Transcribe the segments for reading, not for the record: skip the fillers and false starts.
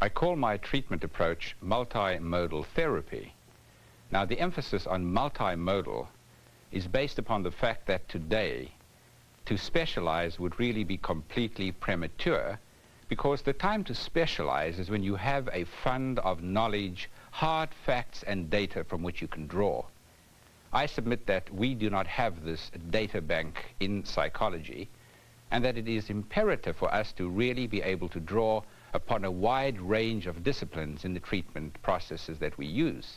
I call my treatment approach multimodal therapy. Now, the emphasis on multimodal is based upon the fact that today, to specialize would really be completely premature, because the time to specialize is when you have a fund of knowledge, hard facts and data from which you can draw. I submit that we do not have this data bank in psychology, and that it is imperative for us to really be able to draw upon a wide range of disciplines in the treatment processes that we use.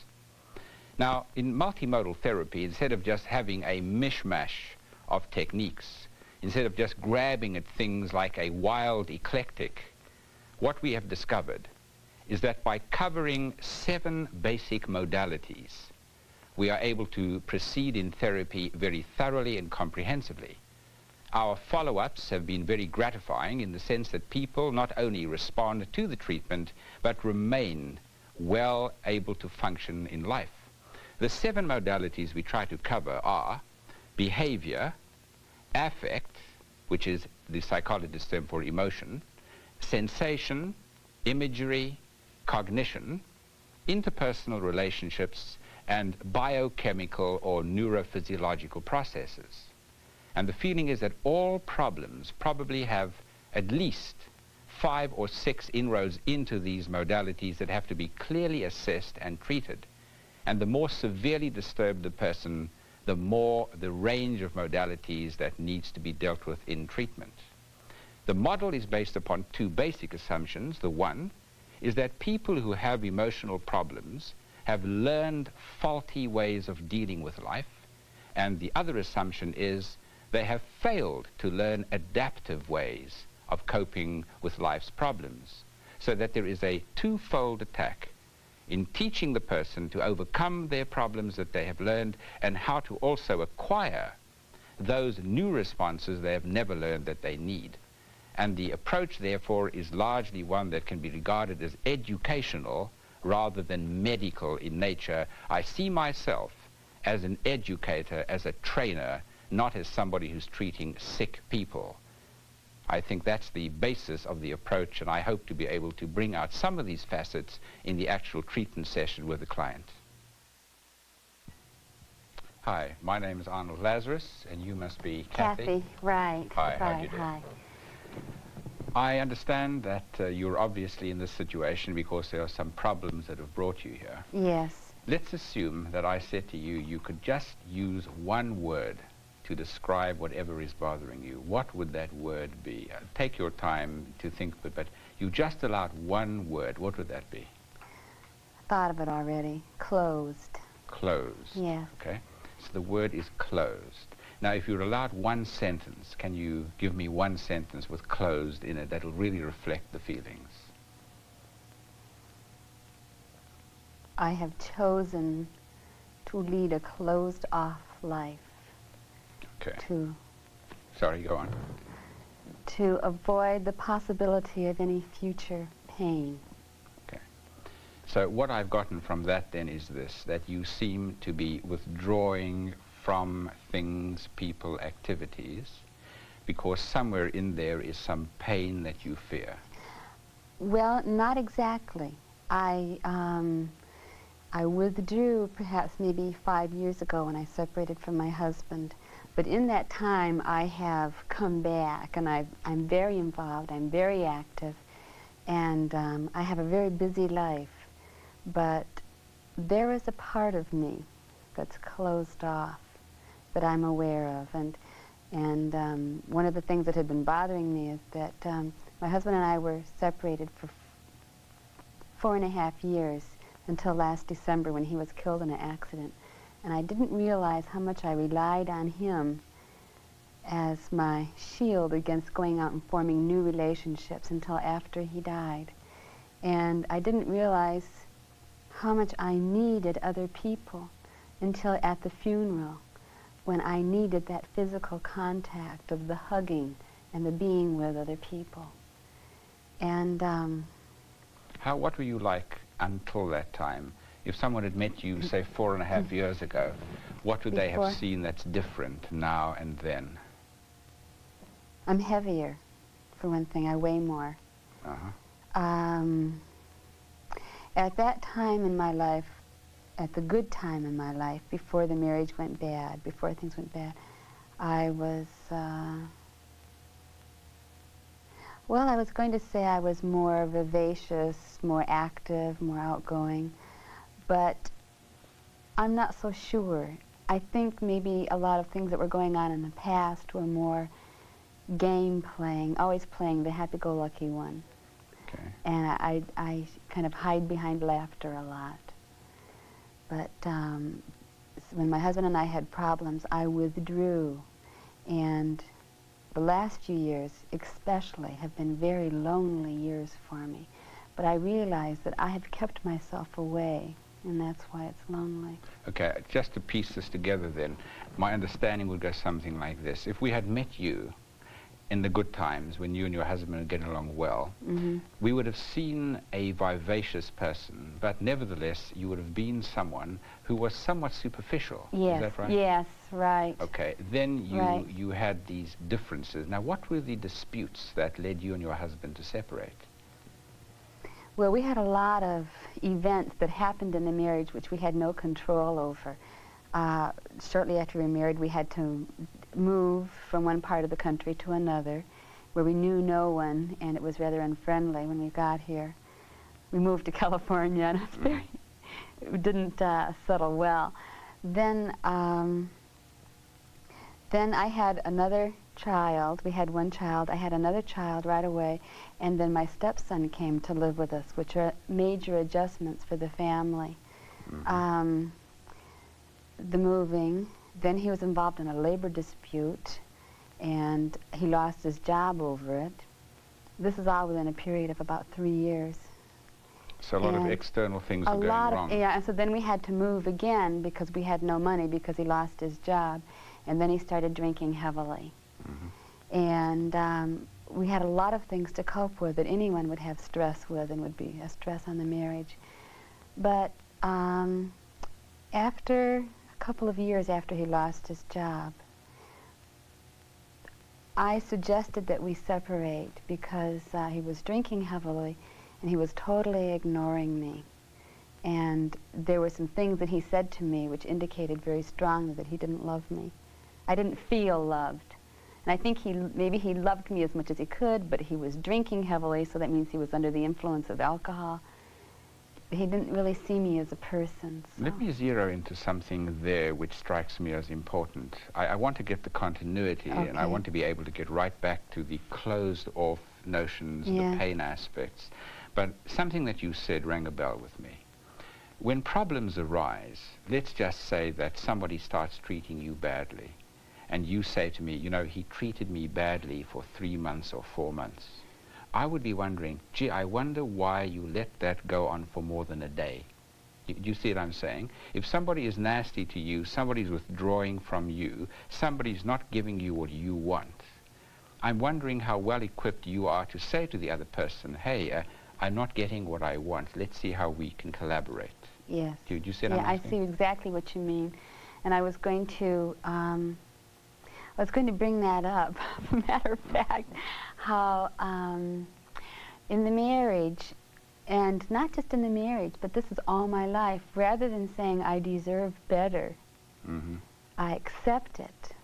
Now, in multimodal therapy, instead of just having a mishmash of techniques, instead of just grabbing at things like a wild eclectic, what we have discovered is that by covering 7 basic modalities, we are able to proceed in therapy very thoroughly and comprehensively. Our follow-ups have been very gratifying in the sense that people not only respond to the treatment, but remain well able to function in life. The 7 modalities we try to cover are behavior, affect, which is the psychologist's term for emotion, sensation, imagery, cognition, interpersonal relationships, and biochemical or neurophysiological processes. And the feeling is that all problems probably have at least 5 or 6 inroads into these modalities that have to be clearly assessed and treated. And the more severely disturbed the person, the more the range of modalities that needs to be dealt with in treatment. The model is based upon 2 basic assumptions. The one is that people who have emotional problems have learned faulty ways of dealing with life, and the other assumption is they have failed to learn adaptive ways of coping with life's problems, so that there is a twofold attack in teaching the person to overcome their problems that they have learned, and how to also acquire those new responses they have never learned that they need. And the approach, therefore, is largely one that can be regarded as educational rather than medical in nature. I see myself as an educator, as a trainer, not as somebody who's treating sick people. I think that's the basis of the approach, and I hope to be able to bring out some of these facets in the actual treatment session with the client. Hi, my name is Arnold Lazarus, and you must be Kathy. Kathy, right. Hi, how right, do you do? hi. I understand that you're obviously in this situation because there are some problems that have brought you here. Yes. Let's assume that I said to you, you could just use one word to describe whatever is bothering you. What would that word be? Take your time to think of it, but you just allowed one word. What would that be? Thought of it already. Closed. Closed. Yes. Okay. So the word is closed. Now, if you're allowed one sentence, can you give me one sentence with closed in it that'll really reflect the feelings? I have chosen to lead a closed-off life. Okay. Sorry, go on. To avoid the possibility of any future pain. Okay. So what I've gotten from that then is this, that you seem to be withdrawing from things, people, activities, because somewhere in there is some pain that you fear. Well, not exactly. I withdrew perhaps maybe 5 years ago when I separated from my husband. But in that time, I have come back, and I'm very involved, I'm very active, and I have a very busy life. But there is a part of me that's closed off that I'm aware of. And one of the things that had been bothering me is that my husband and I were separated for 4.5 years until last December when he was killed in an accident. And I didn't realize how much I relied on him as my shield against going out and forming new relationships until after he died. And I didn't realize how much I needed other people until at the funeral, when I needed that physical contact of the hugging and the being with other people. And what were you like until that time? If someone had met you, say, 4.5 years ago, what would they have seen that's different now and then? I'm heavier, for one thing. I weigh more. At that time in my life, at the good time in my life, before the marriage went bad, before things went bad, I was, well, I was going to say I was more vivacious, more active, more outgoing, but I'm not so sure. I think maybe a lot of things that were going on in the past were more game playing, always playing the happy-go-lucky one. Okay. And I kind of hide behind laughter a lot. But when my husband and I had problems, I withdrew. And the last few years, especially, have been very lonely years for me. But I realized that I have kept myself away, and that's why it's lonely. Okay, just to piece this together then, my understanding would go something like this. If we had met you in the good times, when you and your husband were getting along well, we would have seen a vivacious person, but nevertheless, you would have been someone who was somewhat superficial. Yes. Is that right? Yes, right. Okay, then Right. you had these differences. Now, what were the disputes that led you and your husband to separate? Well, we had a lot of events that happened in the marriage which we had no control over. Shortly after we were married, we had to move from one part of the country to another, where we knew no one, and it was rather unfriendly when we got here. We moved to California, and it's very, it didn't settle well. Then I had another child. We had one child. I had another child right away, and then my stepson came to live with us, which are major adjustments for the family. The moving, then he was involved in a labor dispute, and he lost his job over it. This is all within a period of about 3 years. So a lot of external things were going wrong. Yeah, and so then we had to move again because we had no money because he lost his job, and then he started drinking heavily. And we had a lot of things to cope with that anyone would have stress with, and would be a stress on the marriage. But after a couple of years after he lost his job, I suggested that we separate because he was drinking heavily and he was totally ignoring me. And there were some things that he said to me which indicated very strongly that he didn't love me. I didn't feel loved. And I think maybe he loved me as much as he could, but he was drinking heavily, so that means he was under the influence of alcohol. He didn't really see me as a person. So. Let me zero into something there which strikes me as important. I want to get the continuity, and I want to be able to get right back to the closed-off notions, the pain aspects. But something that you said rang a bell with me. When problems arise, let's just say that somebody starts treating you badly, and you say to me, you know, he treated me badly for 3 months or 4 months. I would be wondering, gee, I wonder why you let that go on for more than a day. Do you see what I'm saying? If somebody is nasty to you, somebody's withdrawing from you, somebody's not giving you what you want, I'm wondering how well equipped you are to say to the other person, hey, I'm not getting what I want. Let's see how we can collaborate. Yes. Do you see what I'm asking? I see exactly what you mean. And I was going to bring that up, as a matter of fact, how in the marriage, and not just in the marriage, but this is all my life, rather than saying I deserve better, I accept it,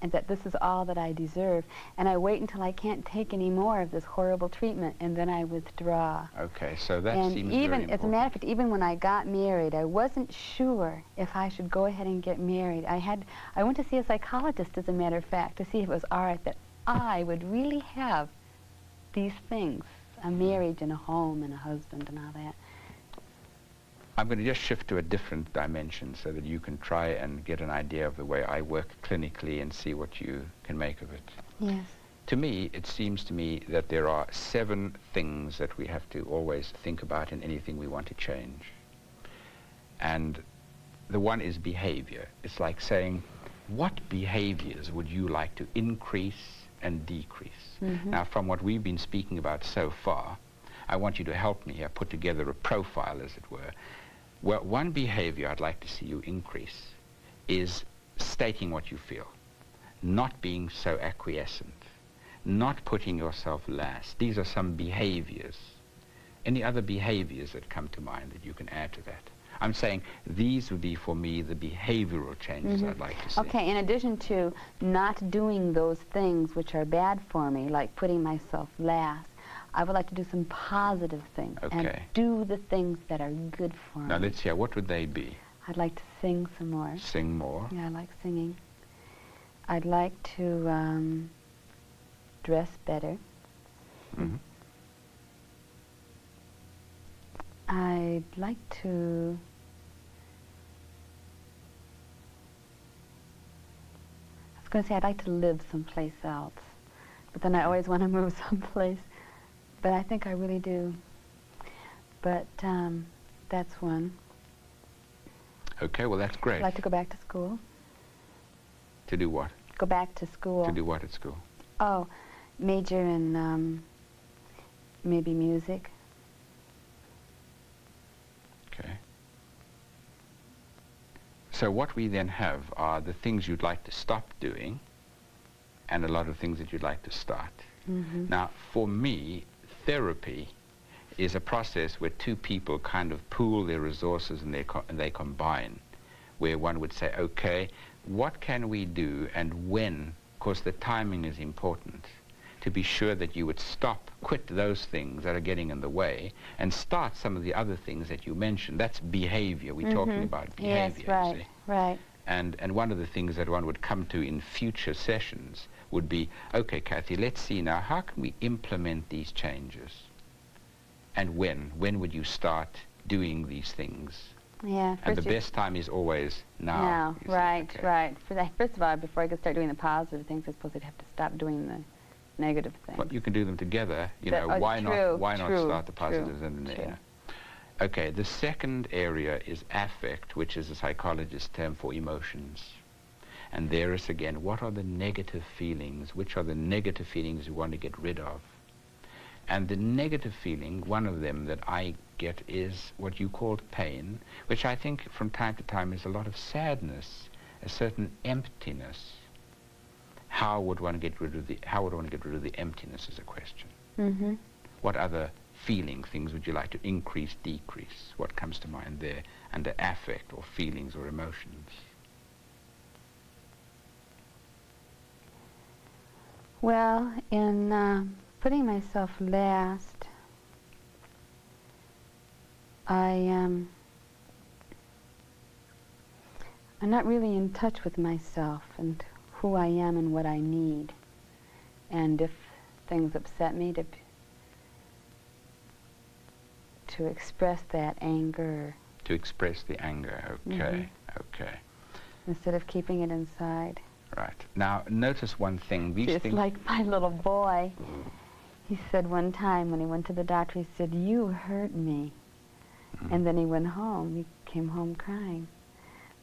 and that this is all that I deserve, and I wait until I can't take any more of this horrible treatment, and then I withdraw. Okay, so that seems and very even, important. as a matter of fact, even when I got married, I wasn't sure if I should go ahead and get married. I went to see a psychologist, as a matter of fact, to see if it was all right that I would really have these things, a marriage and a home and a husband and all that. I'm going to just shift to a different dimension so that you can try and get an idea of the way I work clinically and see what you can make of it. Yes. To me, it seems to me that there are 7 things that we have to always think about in anything we want to change. And the one is behavior. It's like saying, what behaviors would you like to increase and decrease? Now, from what we've been speaking about so far, I want you to help me here put together a profile, as it were. Well, one behavior I'd like to see you increase is stating what you feel, not being so acquiescent, not putting yourself last. These are some behaviors. Any other behaviors that come to mind that you can add to that? I'm saying these would be, for me, the behavioral changes I'd like to see. Okay, in addition to not doing those things which are bad for me, like putting myself last, I would like to do some positive things and do the things that are good for me. Now let's hear, what would they be? I'd like to sing some more. Sing more? Yeah, I like singing. I'd like to dress better. I'd like to I was going to say I'd like to live someplace else, but then I always want to move someplace. But I think I really do. But that's one. Okay, well that's great. I'd like to go back to school. To do what? Go back to school. To do what at school? Oh, major in maybe music. Okay. So what we then have are the things you'd like to stop doing and a lot of things that you'd like to start. Now, for me, therapy is a process where two people kind of pool their resources and they combine, where one would say, okay, what can we do and when? Of course, the timing is important, to be sure that you would quit those things that are getting in the way and start some of the other things that you mentioned. That's behavior. We're talking about behavior. Yes, right, right. And one of the things that one would come to in future sessions would be, okay, Kathy, let's see now, how can we implement these changes? And when? When would you start doing these things? Yeah. And the best time is always now. Now, right, right. First of all, before I could start doing the positive things, I suppose I'd have to stop doing the negative things. Well, you can do them together. You know, why not start the positives and the negative? Okay, the second area is affect, which is a psychologist's term for emotions. And there is again, what are the negative feelings? Which are the negative feelings you want to get rid of? And the negative feeling, one of them that I get is what you called pain, which I think from time to time is a lot of sadness, a certain emptiness. How would one get rid of the emptiness is a question. What other things would you like to increase, decrease? What comes to mind there under affect or feelings or emotions? Well, in putting myself last, I'm not really in touch with myself and who I am and what I need. And if things upset me, to express that anger. To express the anger, okay, okay. Instead of keeping it inside. Right. Now, notice one thing. It's like my little boy. He said one time when he went to the doctor, he said, "You hurt me." And then he went home. He came home crying.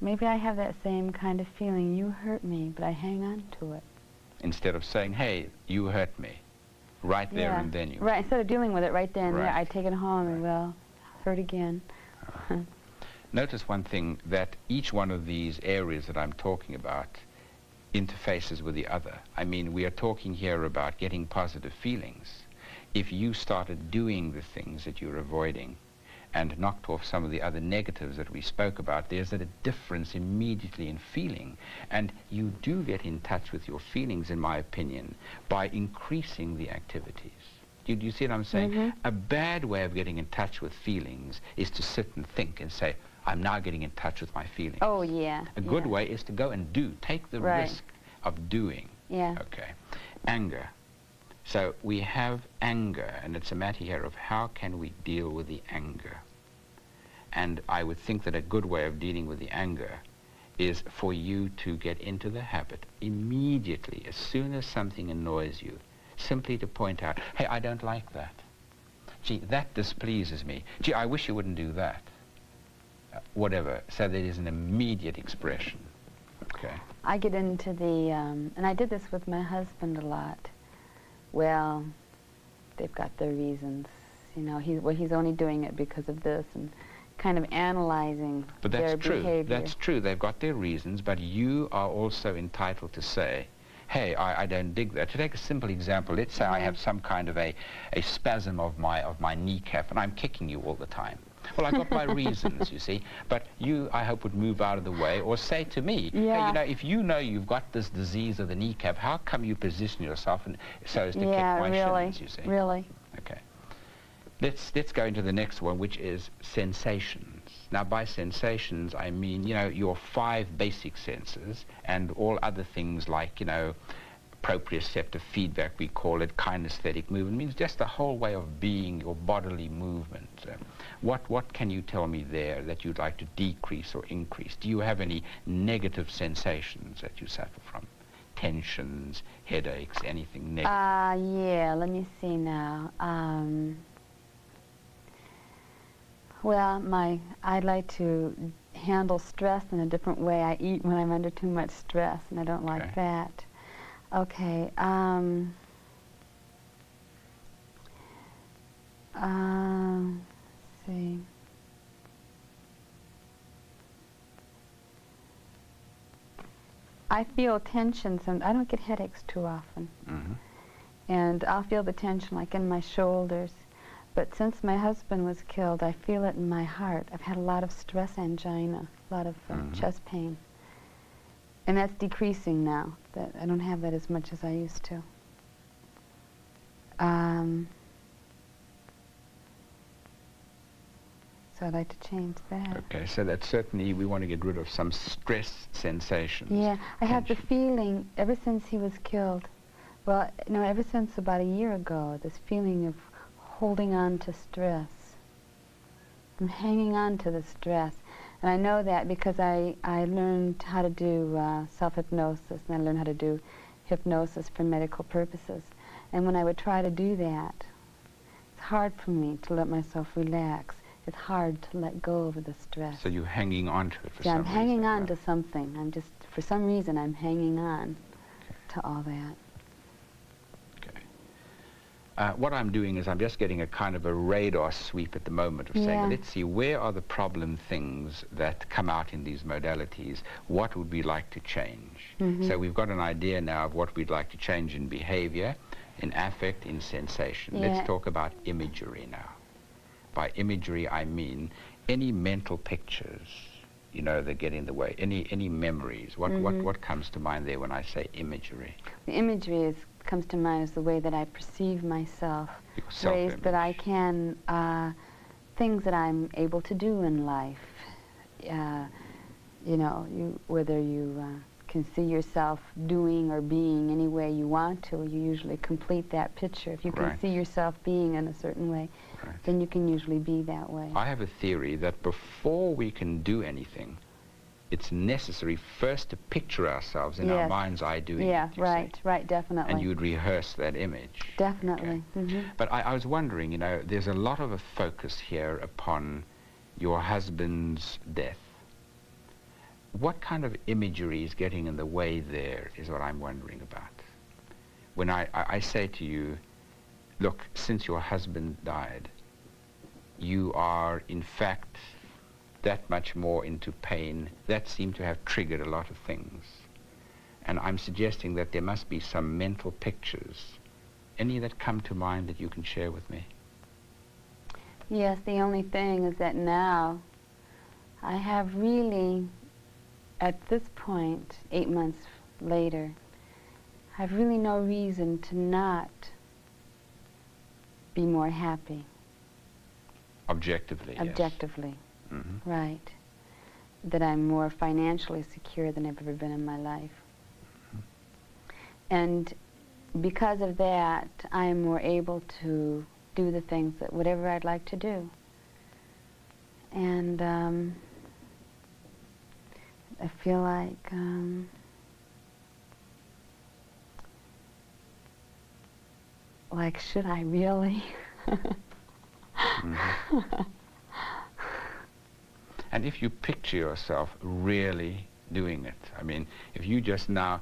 Maybe I have that same kind of feeling. You hurt me, but I hang on to it. Instead of saying, hey, you hurt me, right there and then you... Right, instead of dealing with it right then and there, I take it home and, well, hurt again. Notice one thing, that each one of these areas that I'm talking about interfaces with the other. I mean, we are talking here about getting positive feelings. If you started doing the things that you're avoiding and knocked off some of the other negatives that we spoke about, there's a difference immediately in feeling. And you do get in touch with your feelings, in my opinion, by increasing the activities. Do you see what I'm saying? A bad way of getting in touch with feelings is to sit and think and say, I'm now getting in touch with my feelings. Oh, yeah. A good way is to go and do. Take the risk of doing. Yeah. Okay. Anger. So we have anger, and it's a matter here of how can we deal with the anger. And I would think that a good way of dealing with the anger is for you to get into the habit immediately, as soon as something annoys you, simply to point out, hey, I don't like that. Gee, that displeases me. Gee, I wish you wouldn't do that. Whatever, so there is an immediate expression. Okay. I get into the, and I did this with my husband a lot. Well, they've got their reasons. You know, he's only doing it because of this, and kind of analyzing their behavior. That's true. They've got their reasons, but you are also entitled to say, hey, I don't dig that. To take a simple example, let's say I have some kind of a spasm of my kneecap and I'm kicking you all the time. Well, I've got my reasons, you see, but you, I hope, would move out of the way or say to me, hey, you know, if you know you've got this disease of the kneecap, how come you position yourself so as to kick my shins, you see? Really. Okay. Let's go into the next one, which is sensations. Now, by sensations, I mean, you know, your 5 basic senses and all other things like, you know, proprioceptive feedback, we call it, kinesthetic movement, means just the whole way of being, your bodily movement. What can you tell me there that you'd like to decrease or increase? Do you have any negative sensations that you suffer from? Tensions, headaches, anything negative? Yeah, let me see now. Well, I'd like to handle stress in a different way. I eat when I'm under too much stress, and I don't like that. Okay. Let's see. I feel tension. I don't get headaches too often. And I'll feel the tension like in my shoulders. But since my husband was killed, I feel it in my heart. I've had a lot of stress angina, a lot of chest pain. And that's decreasing now. That I don't have that as much as I used to. So I'd like to change that. Okay, so that certainly we want to get rid of some stress sensations. Yeah, I have the feeling ever since he was killed, well, no, ever since about a year ago, this feeling of holding on to stress. I'm hanging on to the stress. And I know that because I learned how to do self-hypnosis, and I learned how to do hypnosis for medical purposes. And when I would try to do that, it's hard for me to let myself relax. It's hard to let go of the stress. So you're hanging on to it for some reason. Yeah, I'm hanging on to something. I'm just, for some reason, I'm hanging on to all that. What I'm doing is I'm just getting a kind of a radar sweep at the moment of saying, let's see, where are the problem things that come out in these modalities? What would we like to change? So we've got an idea now of what we'd like to change in behavior, in affect, in sensation. Let's talk about imagery now. By imagery, I mean any mental pictures, you know, that get in the way, any memories. What comes to mind there when I say imagery? The imagery comes to mind is the way that I perceive myself, ways that I can, things that I'm able to do in life. You know, whether you can see yourself doing or being any way you want to, you usually complete that picture. If you can see yourself being in a certain way, then you can usually be that way. I have a theory that before we can do anything, it's necessary first to picture ourselves in our mind's eye doing it. Right, definitely. And you'd rehearse that image. Definitely. But I was wondering, you know, there's a lot of a focus here upon your husband's death. What kind of imagery is getting in the way there is what I'm wondering about. When I say to you, look, since your husband died, you are in fact that much more into pain, that seemed to have triggered a lot of things. And I'm suggesting that there must be some mental pictures. Any that come to mind that you can share with me? Yes, the only thing is that now I have really, at this point, 8 months later, I have really no reason to not be more happy. Objectively, Objectively. Right. That I'm more financially secure than I've ever been in my life. And because of that, I am more able to do the things that whatever I'd like to do. And I feel like should I really? And if you picture yourself really doing it, I mean, if you just now,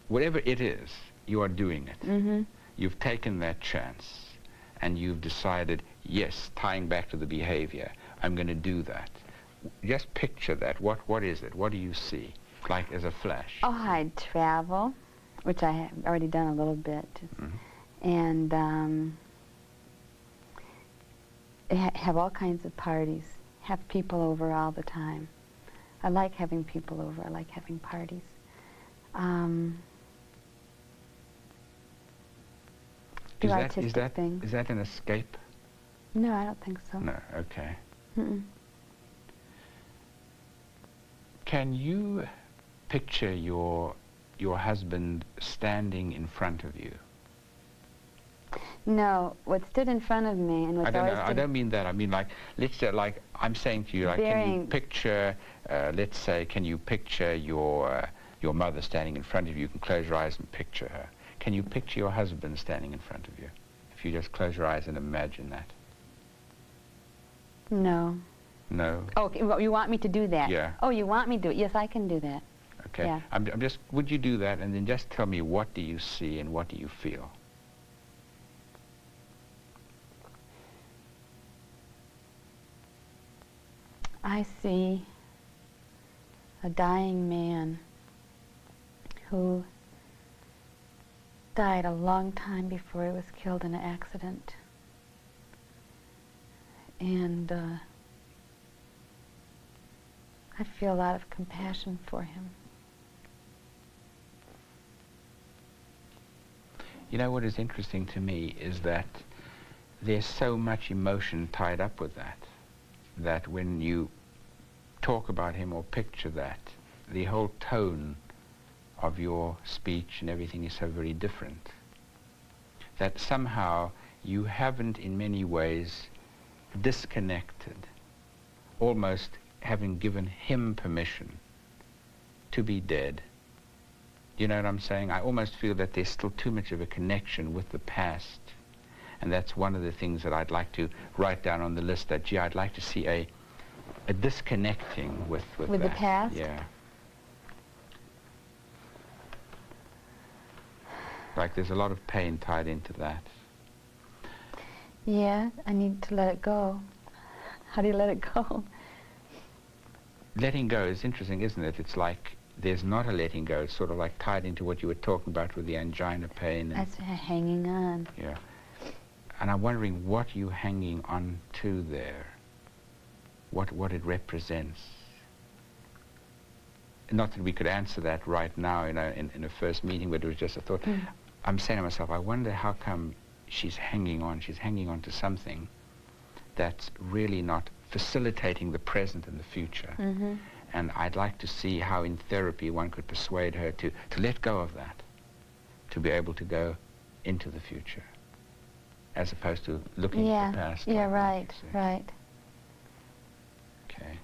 whatever it is, you are doing it. You've taken that chance, and you've decided, yes, tying back to the behavior, I'm going to do that. Just picture that. What is it? What do you see? Like as a flash? Oh, I'd travel. which I have already done a little bit. And have all kinds of parties, have people over all the time. I like having people over, I like having parties. Do artistic things. Is that an escape? No, I don't think so. No, okay. Mm-mm. Can you picture your husband standing in front of you? No, what stood in front of me and what's I don't mean that. I mean, like, let's say, like, I'm saying to you, like, can you picture, let's say, can you picture your mother standing in front of you? You can close your eyes and picture her. Can you picture your husband standing in front of you? If you just close your eyes and imagine that. No. No? Oh, okay, well, you want me to do that? Yeah. Oh, you want me to do it? Yes, I can do that. Okay. Yeah. I'm just, would you do that and then just tell me what do you see and what do you feel? I see a dying man who died a long time before he was killed in an accident. And I feel a lot of compassion for him. You know what is interesting to me is that there's so much emotion tied up with that when you talk about him or picture that, the whole tone of your speech and everything is so very different. That somehow you haven't in many ways disconnected, almost having given him permission to be dead. You know what I'm saying? I almost feel that there's still too much of a connection with the past. And that's one of the things that I'd like to write down on the list, that, gee, I'd like to see a disconnecting with the past? Yeah. Like there's a lot of pain tied into that. Yeah, I need to let it go. How do you let it go? Letting go is interesting, isn't it? It's like there's not a letting go. It's sort of like tied into what you were talking about with the angina pain. That's hanging on. Yeah. And I'm wondering what you're hanging on to there, what it represents. Not that we could answer that right now, you know, in a first meeting, but it was just a thought. I'm saying to myself, I wonder how come she's hanging on to something that's really not facilitating the present and the future. And I'd like to see how in therapy one could persuade her to let go of that, to be able to go into the future, as opposed to looking at the past. Yeah, like right, that, right. Okay.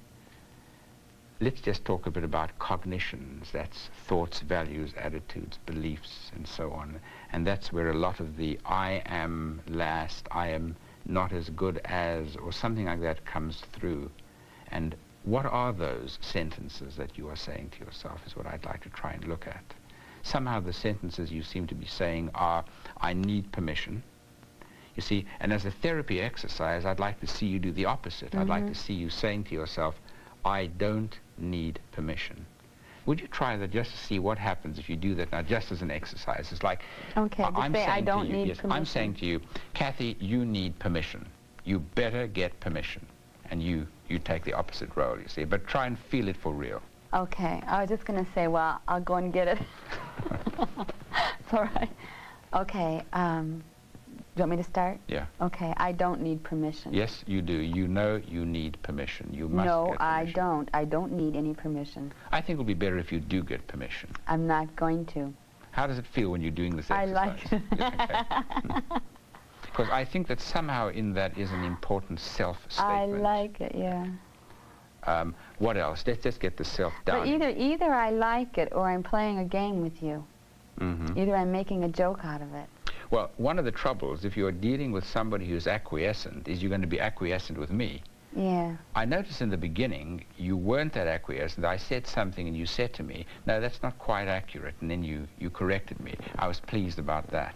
Let's just talk a bit about cognitions. That's thoughts, values, attitudes, beliefs, and so on. And that's where a lot of the I am last, I am not as good as, or something like that comes through. And what are those sentences that you are saying to yourself is what I'd like to try and look at. Somehow the sentences you seem to be saying are, I need permission. You see, and as a therapy exercise, I'd like to see you do the opposite. I'd like to see you saying to yourself, I don't need permission. Would you try that just to see what happens if you do that now, just as an exercise? It's like, okay, I'm say saying I don't to you, need yes, permission. I'm saying to you, Kathy, you need permission. You better get permission. And you take the opposite role, you see. But try and feel it for real. Okay, I was just going to say, well, I'll go and get it. It's all right. Okay, do you want me to start? Yeah. Okay, I don't need permission. Yes, you do. You know you need permission. You must No, get permission. I don't. I don't need any permission. I think it would be better if you do get permission. I'm not going to. How does it feel when you're doing this I exercise? like it. Because I think that somehow in that is an important self-statement. I like it, yeah. What else? Let's just get the self down. But either I like it or I'm playing a game with you. Either I'm making a joke out of it. Well, one of the troubles, if you're dealing with somebody who's acquiescent, is you're going to be acquiescent with me. Yeah. I noticed in the beginning you weren't that acquiescent. I said something and you said to me, no, that's not quite accurate, and then you corrected me. I was pleased about that.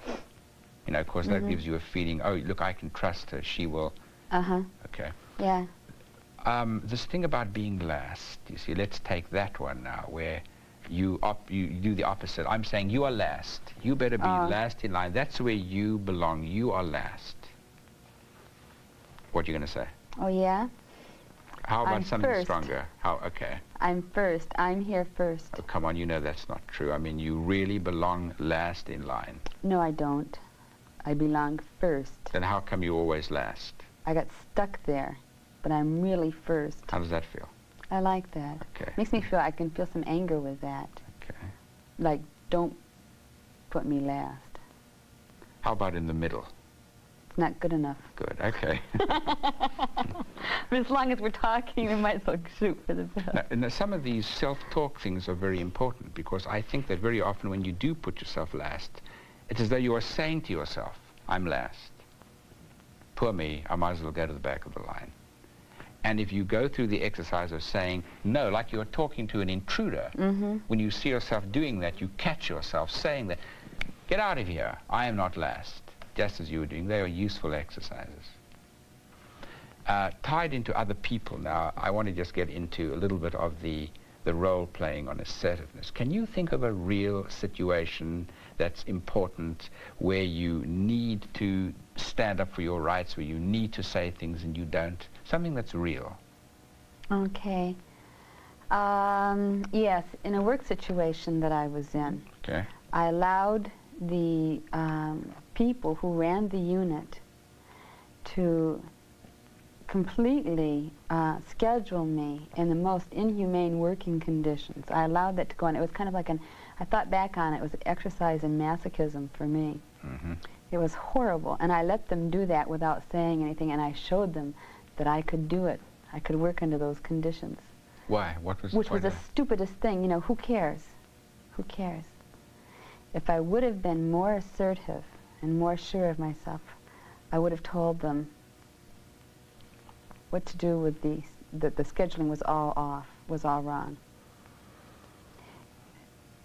You know, of course, that gives you a feeling, oh, look, I can trust her. She will. Okay. Yeah. This thing about being last, you see, let's take that one now, where you do the opposite. I'm saying you are last. You better be last in line. That's where you belong. You are last. What are you going to say? Oh, yeah? How about I'm something first. stronger? How? Okay. I'm first. I'm here first. Oh, come on, you know that's not true. I mean, you really belong last in line. No, I don't. I belong first. Then how come you always last? I got stuck there, but I'm really first. How does that feel? I like that. Okay. Makes me feel, I can feel some anger with that. Okay. Like, don't put me last. How about in the middle? It's not good enough. Good, okay. But as long as we're talking, we might as well shoot for the best. Now, some of these self-talk things are very important, because I think that very often when you do put yourself last, it's as though you are saying to yourself, I'm last. Poor me, I might as well go to the back of the line. And if you go through the exercise of saying no, like you're talking to an intruder, when you see yourself doing that, you catch yourself saying that, get out of here, I am not last, just as you were doing. They are useful exercises. Tied into other people now, I want to just get into a little bit of the role playing on assertiveness. Can you think of a real situation that's important where you need to stand up for your rights, where you need to say things and you don't? Something that's real. Okay. Yes, in a work situation that I was in, Okay. I allowed the people who ran the unit to completely schedule me in the most inhumane working conditions. I allowed that to go on. It was kind of like I thought back on it, it was an exercise in masochism for me. It was horrible, and I let them do that without saying anything, and I showed them that I could do it. I could work under those conditions. Why? What was the Which was point the of it? stupidest thing. You know, who cares? Who cares? If I would have been more assertive and more sure of myself, I would have told them what to do with the scheduling was all off, was all wrong.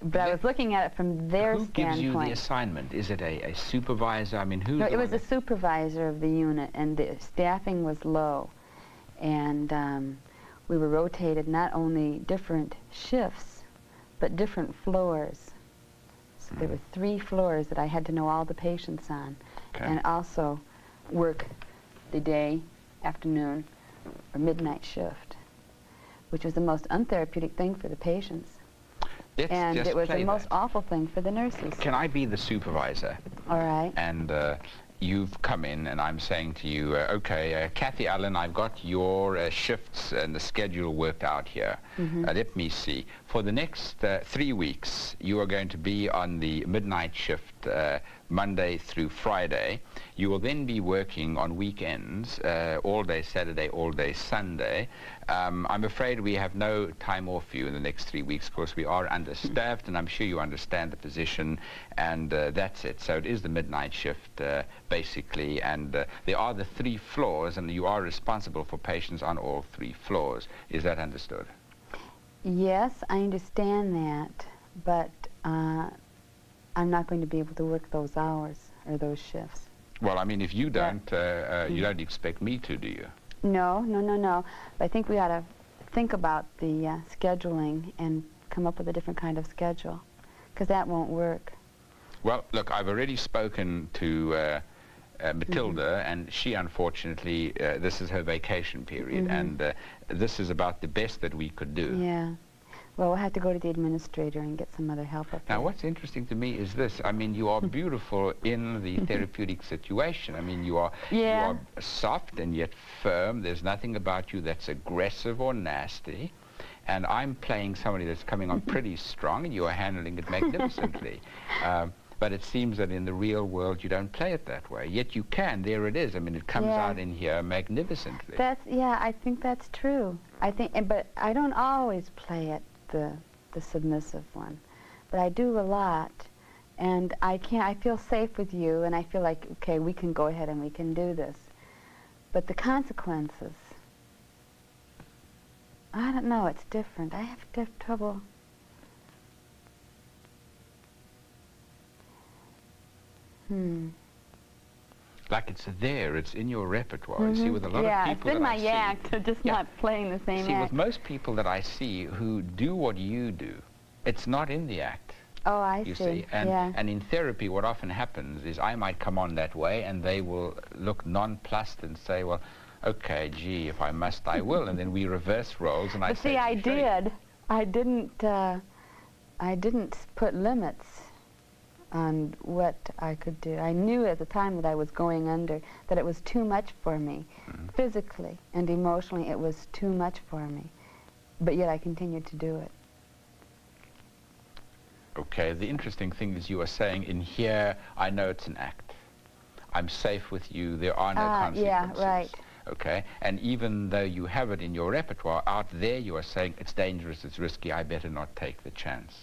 But I was looking at it from their Who standpoint. gives you the assignment? Is it a supervisor? I mean, who's No, the it was one the supervisor of the unit, and the staffing was low. And we were rotated not only different shifts, but different floors. So there were 3 floors that I had to know all the patients on, and also work the day, afternoon, or midnight shift, which was the most untherapeutic thing for the patients. Let's And just it was the play most that. awful thing for the nurses. Can I be the supervisor? All right. And you've come in and I'm saying to you, okay, Kathy Allen, I've got your shifts and the schedule worked out here. Let me see. For the next 3 weeks, you are going to be on the midnight shift, Monday through Friday. You will then be working on weekends, all day Saturday, all day Sunday. I'm afraid we have no time off for you in the next 3 weeks. Of course, we are understaffed, and I'm sure you understand the position, and that's it. So it is the midnight shift, basically, and there are the 3 floors, and you are responsible for patients on all 3 floors. Is that understood? Yes, I understand that, but I'm not going to be able to work those hours or those shifts. Well, I mean, if you don't, you don't expect me to, do you? No. But I think we ought to think about the scheduling and come up with a different kind of schedule, because that won't work. Well, look, I've already spoken to Matilda, and she, unfortunately, this is her vacation period, and this is about the best that we could do. Yeah. Well, we'll have to go to the administrator and get some other help up there. Now, what's interesting to me is this. I mean, you are beautiful in the therapeutic situation. I mean, you are soft and yet firm. There's nothing about you that's aggressive or nasty. And I'm playing somebody that's coming on pretty strong, and you are handling it magnificently. But it seems that in the real world you don't play it that way. Yet you can. There it is. I mean, it comes out in here magnificently. I think that's true. But I don't always play it the submissive one. But I do a lot. And I feel safe with you, and I feel like, okay, we can go ahead and we can do this. But the consequences, I don't know, it's different. I have trouble. Like it's there, it's in your repertoire. You see, with a lot of people it's in that my act, just not playing the same See, act. with most people that I see who do what you do, It's not in the act. Oh, I You see. see, and, Yeah. and in therapy what often happens is I might come on that way and they will look nonplussed and say, well, okay, gee, if I must, I will, and then we reverse roles and I But say, see, I "Show you." did. I didn't put limits on what I could do. I knew at the time that I was going under that it was too much for me. Physically and emotionally, it was too much for me. But yet I continued to do it. Okay, the interesting thing is you are saying in here, I know it's an act. I'm safe with you, there are no consequences. Yeah, right. Okay, and even though you have it in your repertoire, out there you are saying it's dangerous, it's risky, I better not take the chance.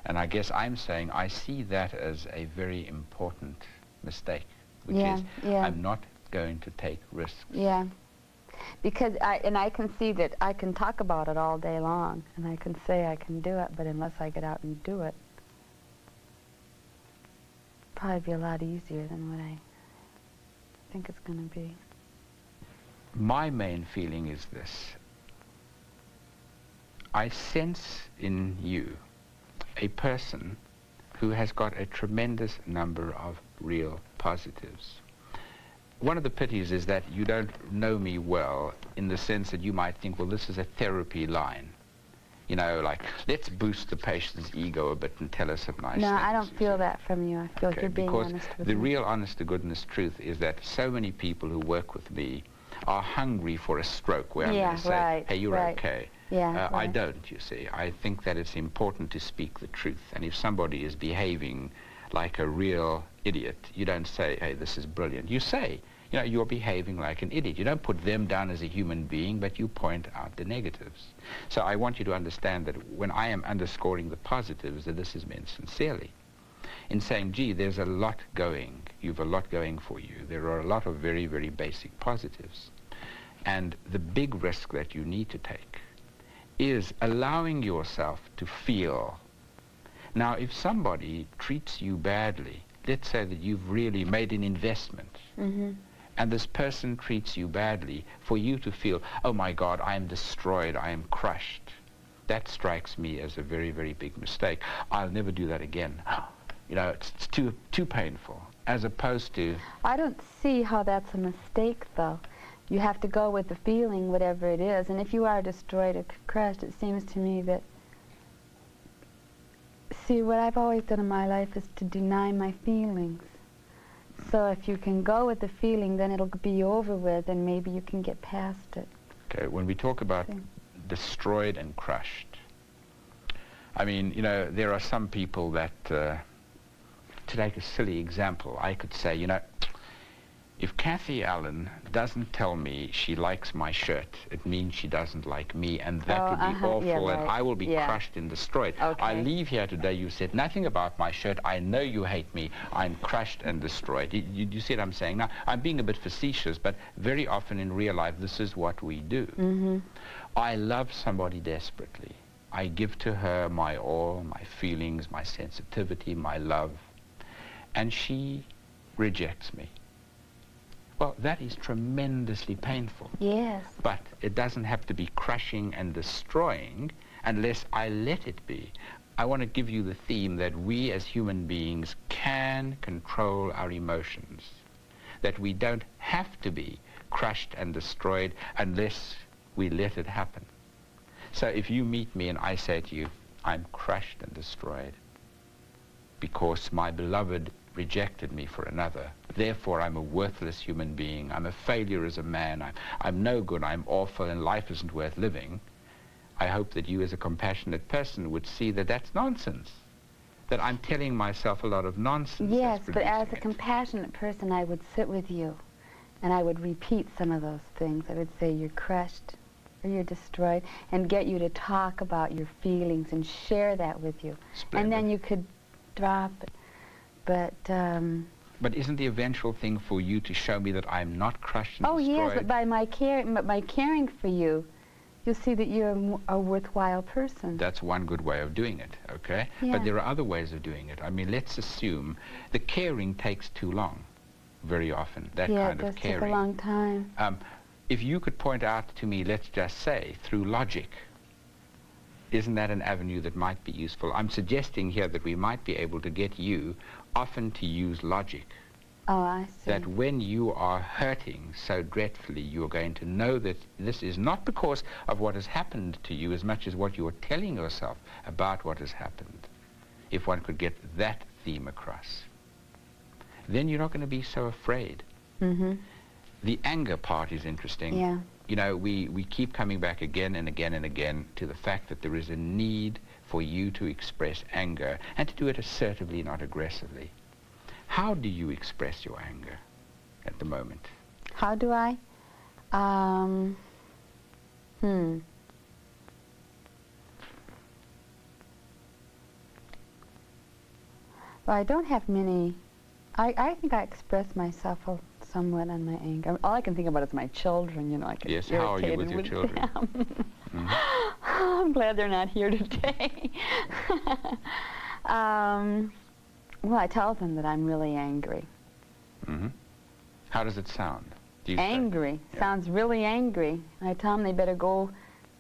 And I guess I'm saying I see that as a very important mistake, which is I'm not going to take risks. Yeah, because I can see that I can talk about it all day long, and I can say I can do it, but unless I get out and do it, probably be a lot easier than what I think it's going to be. My main feeling is this. I sense in you a person who has got a tremendous number of real positives. One of the pities is that you don't know me well in the sense that you might think, well, this is a therapy line. You know, like, let's boost the patient's ego a bit and tell us some nice things. No, I don't feel that from you. I feel like you're being honest with me. Because the real honest-to-goodness truth is that so many people who work with me are hungry for a stroke where I'm going to say, hey, you're okay. Yeah, I don't, you see. I think that it's important to speak the truth. And if somebody is behaving like a real idiot, you don't say, hey, this is brilliant. You say, you know, you're behaving like an idiot. You don't put them down as a human being, but you point out the negatives. So I want you to understand that when I am underscoring the positives, that this is meant sincerely. In saying, gee, there's a lot going. You've a lot going for you. There are a lot of very, very basic positives. And the big risk that you need to take is allowing yourself to feel. Now, if somebody treats you badly, let's say that you've really made an investment, and this person treats you badly, for you to feel, oh my God, I am destroyed, I am crushed. That strikes me as a very, very big mistake. I'll never do that again. You know, it's too painful, as opposed to... I don't see how that's a mistake, though. You have to go with the feeling, whatever it is. And if you are destroyed or crushed, it seems to me that... See, what I've always done in my life is to deny my feelings. So if you can go with the feeling, then it'll be over with, and maybe you can get past it. Okay, when we talk about destroyed and crushed, I mean, you know, there are some people that, to take a silly example, I could say, you know, if Kathy Allen doesn't tell me she likes my shirt, it means she doesn't like me, and that would be awful, and I will be crushed and destroyed. Okay. I leave here today, you said nothing about my shirt, I know you hate me, I'm crushed and destroyed. You see what I'm saying? Now, I'm being a bit facetious, but very often in real life, this is what we do. I love somebody desperately. I give to her my all, my feelings, my sensitivity, my love, and she rejects me. Well, that is tremendously painful. Yes. But it doesn't have to be crushing and destroying unless I let it be. I want to give you the theme that we as human beings can control our emotions, that we don't have to be crushed and destroyed unless we let it happen. So if you meet me and I say to you, I'm crushed and destroyed because my beloved rejected me for another. Therefore, I'm a worthless human being. I'm a failure as a man. I'm no good. I'm awful, and life isn't worth living. I hope that you, as a compassionate person, would see that that's nonsense, that I'm telling myself a lot of nonsense. Yes, but as a compassionate person, I would sit with you, and I would repeat some of those things. I would say, you're crushed, or you're destroyed, and get you to talk about your feelings and share that with you. Splendid. And then you could drop it. But isn't the eventual thing for you to show me that I'm not crushed and destroyed? Oh yes, but by my caring for you, you'll see that you're a worthwhile person. That's one good way of doing it, okay? Yeah. But there are other ways of doing it. I mean, let's assume the caring takes too long, very often, that kind of caring. Yeah, it does take a long time. If you could point out to me, let's just say, through logic, Isn't that an avenue that might be useful? I'm suggesting here that we might be able to get you often to use logic. Oh, I see. That when you are hurting so dreadfully, you're going to know that this is not because of what has happened to you as much as what you are telling yourself about what has happened. If one could get that theme across, then you're not going to be so afraid. Mm-hmm. The anger part is interesting. Yeah. You know, we keep coming back again and again and again to the fact that there is a need for you to express anger and to do it assertively, not aggressively. How do you express your anger at the moment? How do I? Well, I don't have many. I think I express myself somewhat on my anger. All I can think about is my children, you know. I get yes, how are you with your children? Mm-hmm. I'm glad they're not here today. Well, I tell them that I'm really angry. Mm-hmm. How does it sound? Do you angry. Yeah. Sounds really angry. I tell them they better go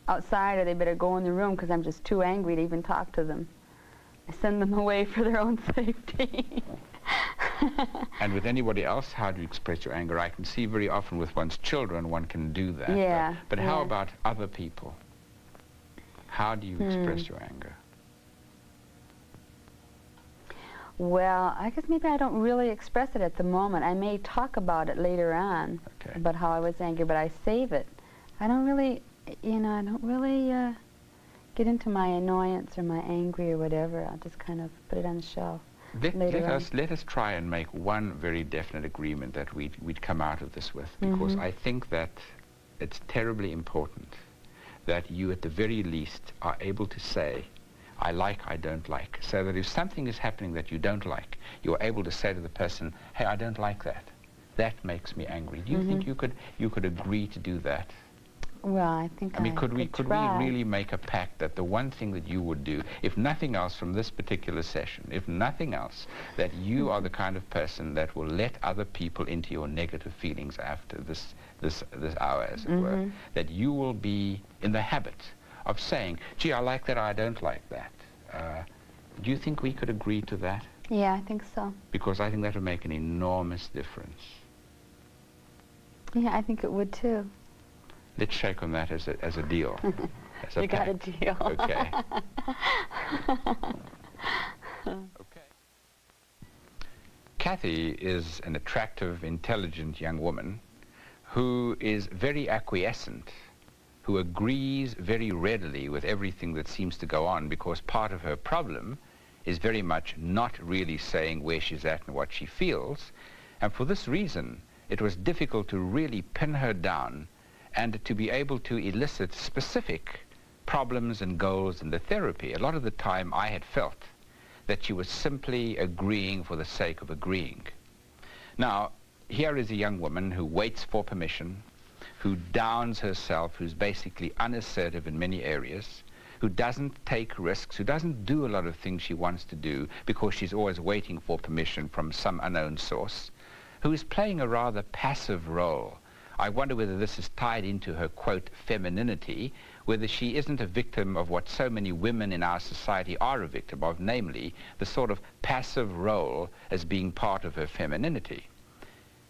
outside or they better go in the room because I'm just too angry to even talk to them. I send them away for their own safety. And with anybody else, how do you express your anger? I can see very often with one's children one can do that. Yeah. But how about other people? How do you express your anger? Well, I guess maybe I don't really express it at the moment. I may talk about it later on, Okay. about how I was angry, but I save it. I don't really, you know, I don't really get into my annoyance or my angry or whatever. I'll just kind of put it on the shelf. Let us try and make one very definite agreement that we'd come out of this with, because I think that it's terribly important that you at the very least are able to say, I like, I don't like, so that if something is happening that you don't like, you're able to say to the person, hey, I don't like that. That makes me angry. Do you think you could agree to do that? Well, I think I mean, could we try. really make a pact that the one thing that you would do, if nothing else from this particular session, if nothing else, that you are the kind of person that will let other people into your negative feelings after this hour, as it were, that you will be in the habit of saying, gee, I like that, I don't like that. Do you think we could agree to that? Yeah, I think so. Because I think that would make an enormous difference. Yeah, I think it would too. Let's shake on that as a deal. As a You got a pact. deal. Okay. Okay. Kathy is an attractive, intelligent young woman who is very acquiescent, who agrees very readily with everything that seems to go on, because part of her problem is very much not really saying where she's at and what she feels. And for this reason, it was difficult to really pin her down and to be able to elicit specific problems and goals in the therapy. A lot of the time I had felt that she was simply agreeing for the sake of agreeing. Now, here is a young woman who waits for permission, who downs herself, who's basically unassertive in many areas, who doesn't take risks, who doesn't do a lot of things she wants to do because she's always waiting for permission from some unknown source, who is playing a rather passive role. I wonder whether this is tied into her, quote, femininity, whether she isn't a victim of what so many women in our society are a victim of, namely the sort of passive role as being part of her femininity.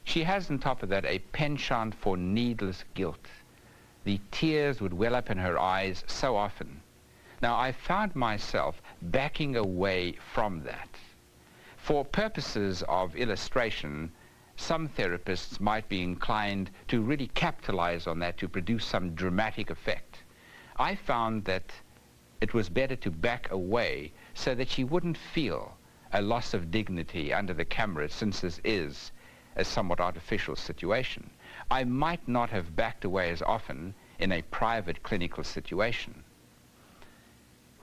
She has on top of that a penchant for needless guilt. The tears would well up in her eyes so often. Now, I found myself backing away from that. For purposes of illustration, some therapists might be inclined to really capitalize on that to produce some dramatic effect. I found that it was better to back away so that she wouldn't feel a loss of dignity under the camera, since this is a somewhat artificial situation. I might not have backed away as often in a private clinical situation.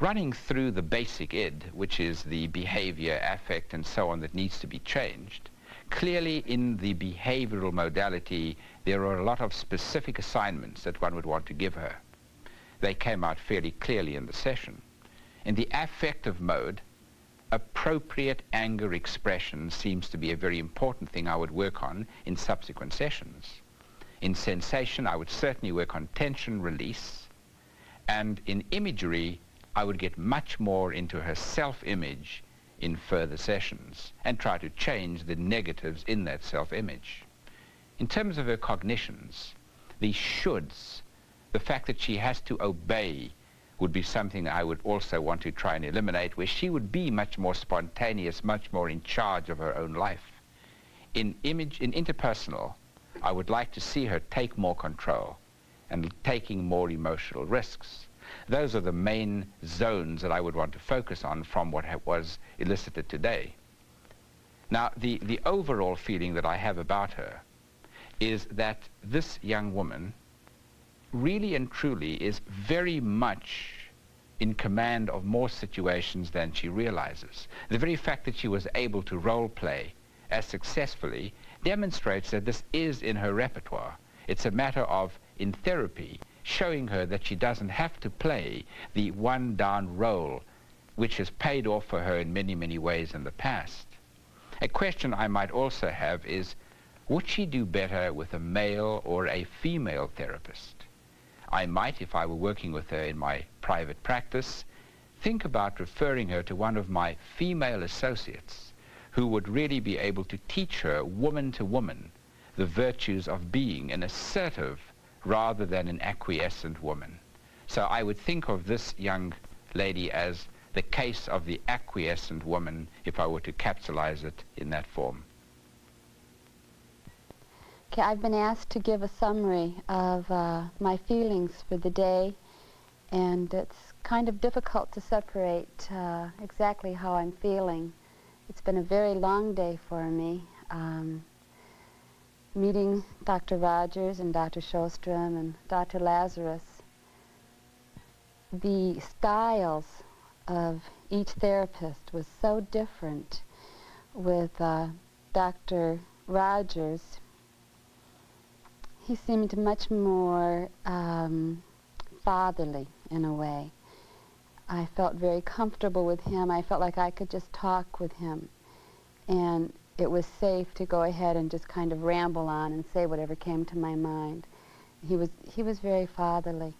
Running through the basic id, which is the behavior, affect, and so on that needs to be changed, clearly in the behavioral modality, there are a lot of specific assignments that one would want to give her. They came out fairly clearly in the session. In the affective mode, appropriate anger expression seems to be a very important thing I would work on in subsequent sessions. In sensation, I would certainly work on tension release, and in imagery, I would get much more into her self-image in further sessions and try to change the negatives in that self-image. In terms of her cognitions, the shoulds, the fact that she has to obey, would be something I would also want to try and eliminate, where she would be much more spontaneous, much more in charge of her own life. In interpersonal, I would like to see her take more control and taking more emotional risks. Those are the main zones that I would want to focus on from what was elicited today. Now, the overall feeling that I have about her is that this young woman really and truly is very much in command of more situations than she realizes. The very fact that she was able to role play as successfully demonstrates that this is in her repertoire. It's a matter of, in therapy, showing her that she doesn't have to play the one-down role, which has paid off for her in many, many ways in the past. A question I might also have is, would she do better with a male or a female therapist? I might, if I were working with her in my private practice, think about referring her to one of my female associates who would really be able to teach her, woman to woman, the virtues of being an assertive rather than an acquiescent woman. So I would think of this young lady as the case of the acquiescent woman, if I were to capsulize it in that form. Okay, I've been asked to give a summary of my feelings for the day, and it's kind of difficult to separate exactly how I'm feeling. It's been a very long day for me. Meeting Dr. Rogers and Dr. Sjostrom and Dr. Lazarus, the styles of each therapist was so different. With Dr. Rogers, he seemed much more fatherly in a way. I felt very comfortable with him. I felt like I could just talk with him, and it was safe to go ahead and just kind of ramble on and say whatever came to my mind. He was very fatherly.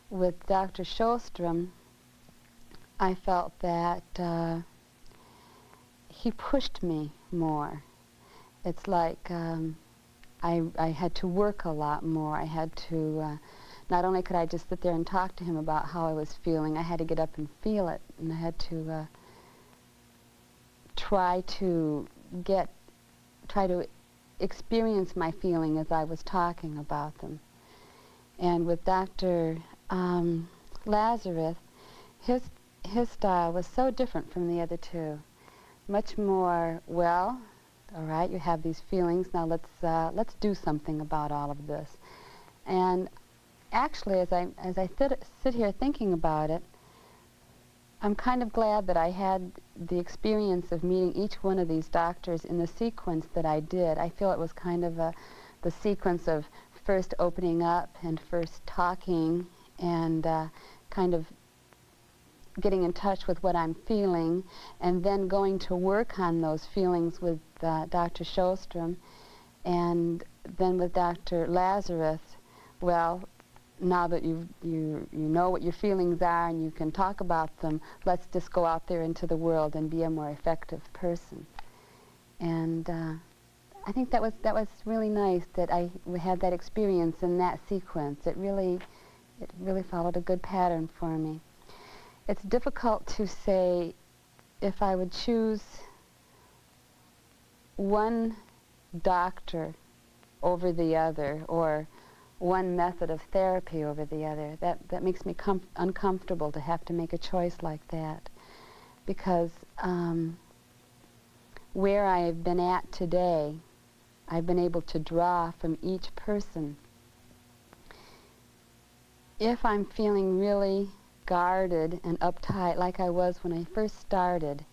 With Dr. Sjostrom, I felt that he pushed me more. It's like I had to work a lot more. I had to, not only could I just sit there and talk to him about how I was feeling, I had to get up and feel it, and I had to try to experience my feeling as I was talking about them. And with Dr. Lazarus, his style was so different from the other two. Much more, well, all right, you have these feelings, now let's do something about all of this. And actually, as I sit here thinking about it, I'm kind of glad that I had the experience of meeting each one of these doctors in the sequence that I did. I feel it was kind of the sequence of first opening up and first talking and kind of getting in touch with what I'm feeling, and then going to work on those feelings with Dr. Sjostrom, and then with Dr. Lazarus. Well, now that you know what your feelings are and you can talk about them, let's just go out there into the world and be a more effective person. And I think that was really nice that we had that experience in that sequence. It really followed a good pattern for me. It's difficult to say if I would choose one doctor over the other, or one method of therapy over the other. That makes me uncomfortable to have to make a choice like that, because where I've been at today, I've been able to draw from each person. If I'm feeling really guarded and uptight like I was when I first started,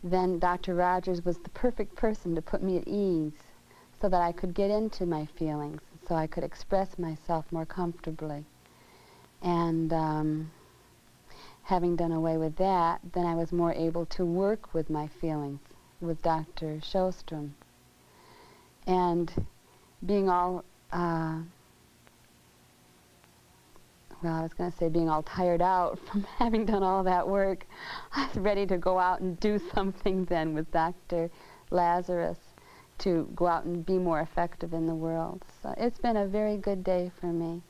then Dr. Rogers was the perfect person to put me at ease so that I could get into my feelings, so I could express myself more comfortably. And having done away with that, then I was more able to work with my feelings with Dr. Sjostrom. And being all, well, I was going to say being all tired out from having done all that work. I was ready to go out and do something then with Dr. Lazarus to go out and be more effective in the world. So it's been a very good day for me.